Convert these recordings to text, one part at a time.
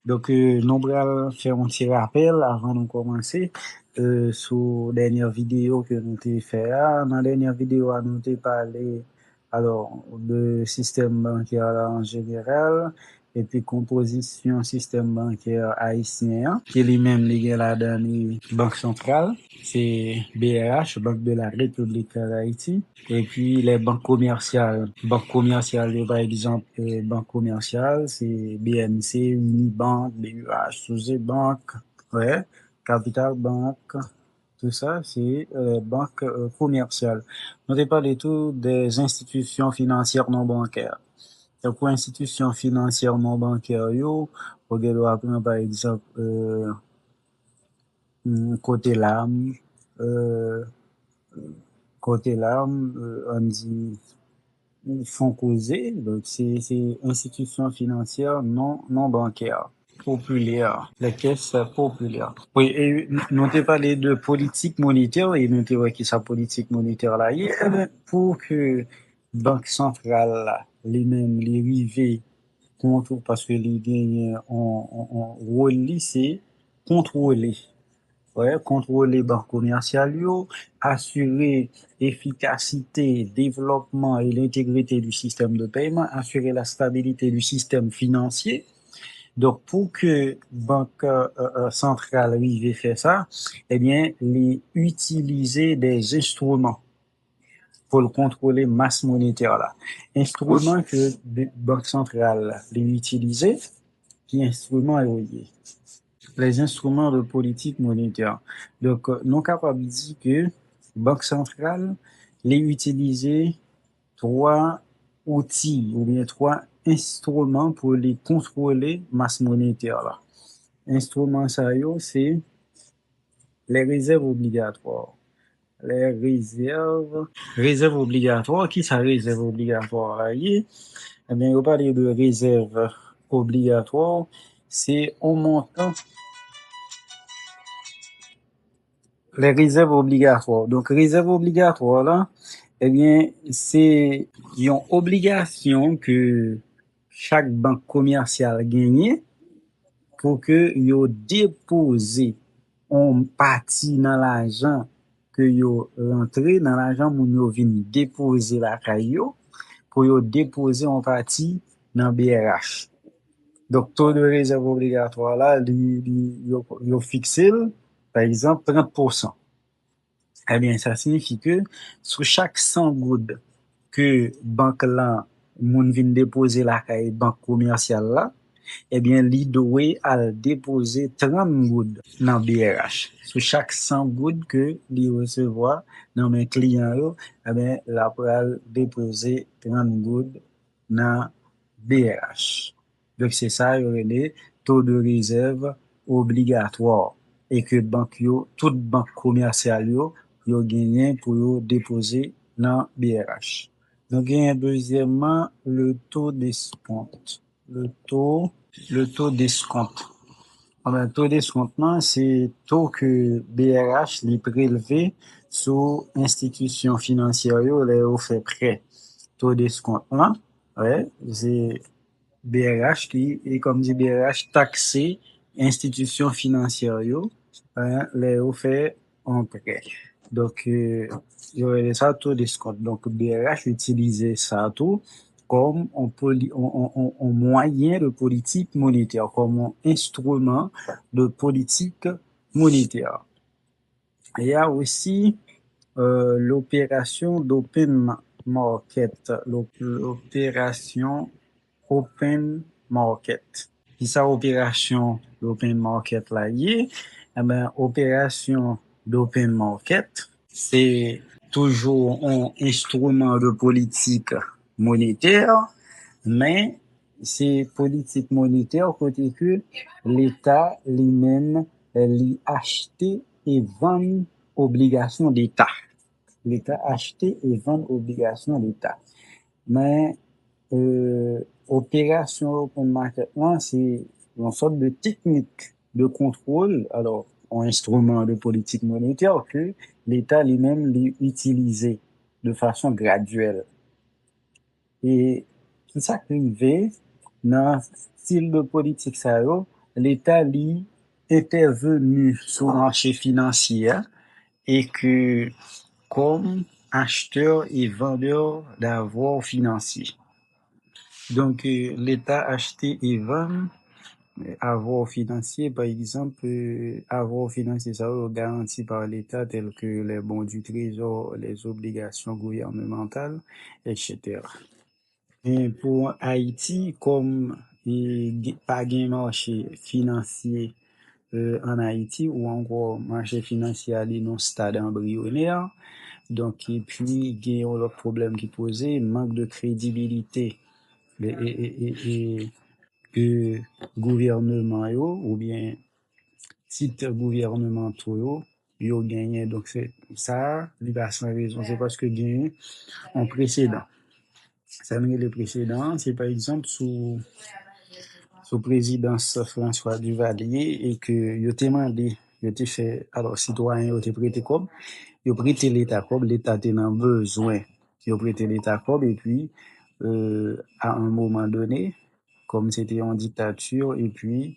Donc, nous allons faire un petit rappel avant de commencer sur la dernière vidéo que nous avons fait. Dans la dernière vidéo, nous avons parlé alors, de système bancaire en général et puis composition système bancaire haïtien qui lui-même lié à la Banque centrale, c'est BRH, Banque de la République d'Haïti. Et puis les banques commerciales. Banque commerciale, par exemple, banque commerciale, c'est BNC, Unibank, BUH, Sous Bank, ouais, Capital Bank, tout ça, c'est banque commerciale. On ne parle tout des institutions financières non bancaires. Donc, pour institutions financières non bancaires, yo, on prendre par exemple côté l'âme, euh, côté l'âme, on dit fonds causés, donc c'est institutions financières non bancaires populaires, les caisses populaires. Oui, et nous avons parlé de politique monétaire et nous avons qui sa politique monétaire là, pour que banque centrale les-mêmes les rivets contre parce que les gagnent en rôle c'est contrôler. Ouais, contrôler banques commerciales, assurer efficacité, développement et l'intégrité du système de paiement, assurer la stabilité du système financier. Donc, pour que banque centrale arrive à faire ça, eh bien, les utiliser des instruments pour le contrôler masse monétaire là. Instruments que banque centrale les utiliser, qui instruments est les instruments de politique monétaire. Donc, nous capables de dire que Banque centrale les utiliser trois outils ou bien trois instruments pour les contrôler masse monétaire là. Instruments ça c'est les réserves obligatoires. Les réserves obligatoires, qui ça réserve obligatoire là? Eh bien, on parle de réserve obligatoire, c'est un montant les réserves obligatoires. Donc, réserve obligatoire, là, eh bien, c'est une obligation que chaque banque commerciale gagne pour que yo dépose en partie dans l'argent que yo rentré dans l'argent moun yo vin déposer la caillou pour yo déposer en partie dans BRH. Donc, taux de réserve obligatoire là, yo fixé, par exemple, 30%. Eh bien, ça signifie que sur chaque 100 gouttes que banque là, moun vin déposer la caille banque commerciale là, eh bien, li doit à déposer 30 gouttes dans BRH. Sur chaque 100 gouttes que li recevoir dans mes clients yo, eh bien, la pral déposer 30 gouttes dans BRH. Donc, c'est ça, le taux de réserve obligatoire. Et que banque yo, toute banque commerciale yo gagné pour yo déposer dans BRH. Donc, gagne deuxièmement le taux d'escompte. Le taux d'escompte. Le taux d'escompte, c'est taux que BRH les prélevé sur institution financière yo, les fait prêt. Taux d'escompte, ouais, c'est BRH qui, et comme dit BRH, taxé institution financière yo, les fait en prêt. Donc, il y aurait ça taux d'escompte. Donc, BRH utilisait ça tout comme un moyen de politique monétaire, comme un instrument de politique monétaire. Il y a aussi l'opération d'open market, l'opération open market. Qui ça opération d'open market là y eh ben opération d'open market, c'est toujours un instrument de politique monétaire, mais c'est politique monétaire côté que l'État lui-même lui acheter et vendre obligations d'État. L'État acheter et vendre obligations d'État. Mais opération open market, c'est une sorte de technique de contrôle, alors un instrument de politique monétaire que l'État lui-même l'utilisait de façon graduelle. Et tout ça arrivé dans style de politique ça l'État li intervenu sur le marché financier et que comme acheteur et vendeur d'avoirs financiers. Donc, l'État acheté et vend avoirs financiers, par exemple, avoirs financiers, ça va garanti par l'État, tels que les bons du trésor, les obligations gouvernementales, etc. Et pour Haïti, comme pas de marché financier en Haïti, ou encore marché financier à non stade embryonnaire, donc, et puis, il y a un autre problème qui posait, manque de crédibilité et que gouvernement yo, ou bien titres gouvernementaux yo gagné. Donc, c'est ça, il va sans raison. C'est parce que gagné en précédent. Ça veut dire le précédent, c'est par exemple sous présidence François Duvalier et que yo te demandé, yo te fait, alors citoyen yo te prêté comme, yo prêté l'État comme, l'État te nan besoin, yo prêté l'État comme et puis à un moment donné, comme c'était en dictature et puis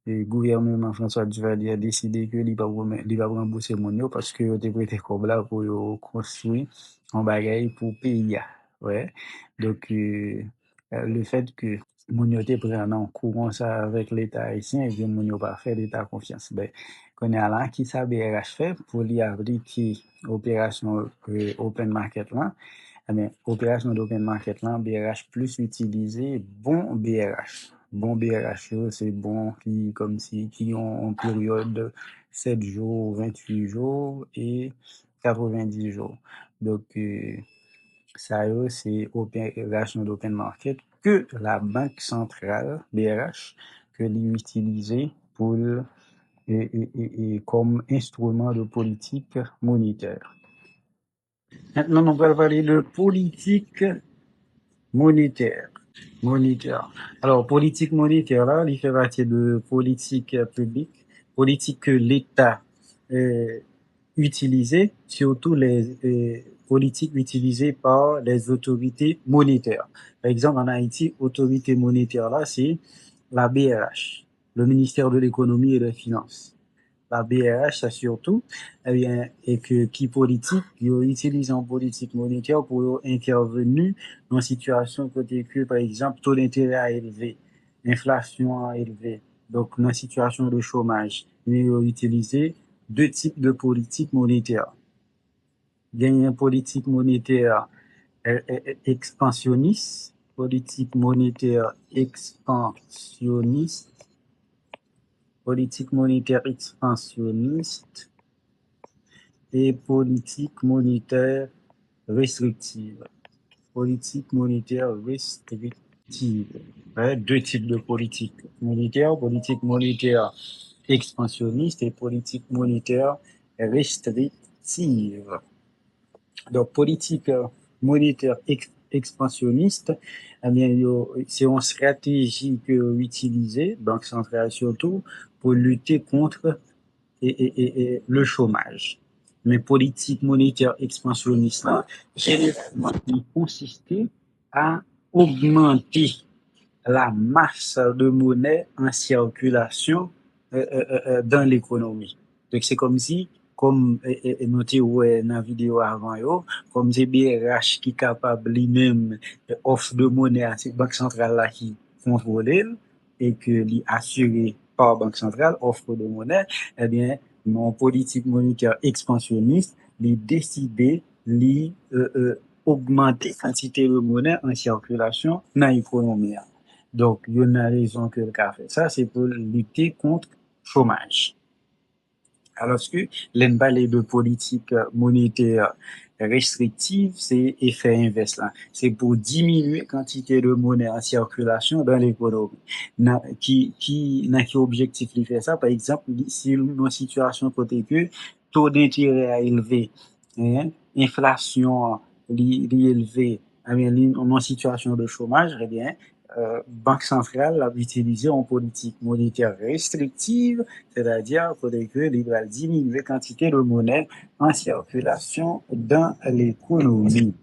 le gouvernement François Duvalier a décidé que il va rembourser mon yo parce que yo te prêté comme là pour yo construire un bagage pour pays. Ouais. Donc le fait que moun yo te prenne en courant ça avec l'État haïtien et bien moun yo pas fait l'État confiance. Ben qu'on est là qui ça BRH fait pour lui appliquer opération open market là. Eh bien, opération d'open market là, BRH plus utilisé bon BRH. Bon BRH, c'est bon qui, comme si, qui ont en période 7 jours, 28 jours et 90 jours. Donc, ça, c'est opération d'open market que la Banque centrale, BRH, que l'utiliser pour, et comme instrument de politique monétaire. Maintenant, on va parler de politique monétaire. Alors, politique monétaire, là, il fait partie de politique publique, politique que l'État utilisait, surtout les politiques utilisées par les autorités monétaires. Par exemple, en Haïti, autorité monétaire, là, c'est la BRH, le ministère de l'économie et des finances. La BRH, ça surtout, eh bien, et que qui politique, ils utilisent en politique monétaire pour intervenir dans situation côté que, par exemple, taux d'intérêt à élevé, inflation à élevé, donc dans situation de chômage, ils ont utilisé deux types de politique monétaire. Il y a une politique monétaire expansionniste, politique monétaire expansionniste, politique monétaire expansionniste et politique monétaire restrictive. Politique monétaire restrictive. Ouais, deux types de politique monétaire expansionniste et politique monétaire restrictive. Donc, politique monétaire expansionniste, eh bien, c'est une stratégie que utilisée, Banque centrale surtout, pour lutter contre et le chômage. Mais politique monétaire expansionniste, généralement, il consistait à augmenter la masse de monnaie en circulation dans l'économie. Donc, c'est comme si, comme noté ouais, dans la vidéo avant, yo, comme c'est BRH qui est capable lui-même offre de monnaie à cette banque centrale là qui contrôle et que lui assuré par banque centrale offre de monnaie, eh bien, mon politique monétaire expansionniste, lui décidé, lui augmenter quantité de monnaie en circulation dans l'économie. Donc, il y a une raison que le cas fait ça, c'est pour lutter contre le chômage. Alors que l'emballé de politique monétaire restrictive, c'est effet inverse là. C'est pour diminuer quantité de monnaie en circulation dans l'économie. Qui objectif il fait ça? Par exemple, si une situation côté que taux d'intérêt a élevé, hein, inflation élevée, en situation de chômage, eh bien, Banque centrale a utilisé en politique monétaire restrictive, c'est-à-dire qu'il va diminuer quantité de monnaie en circulation dans l'économie.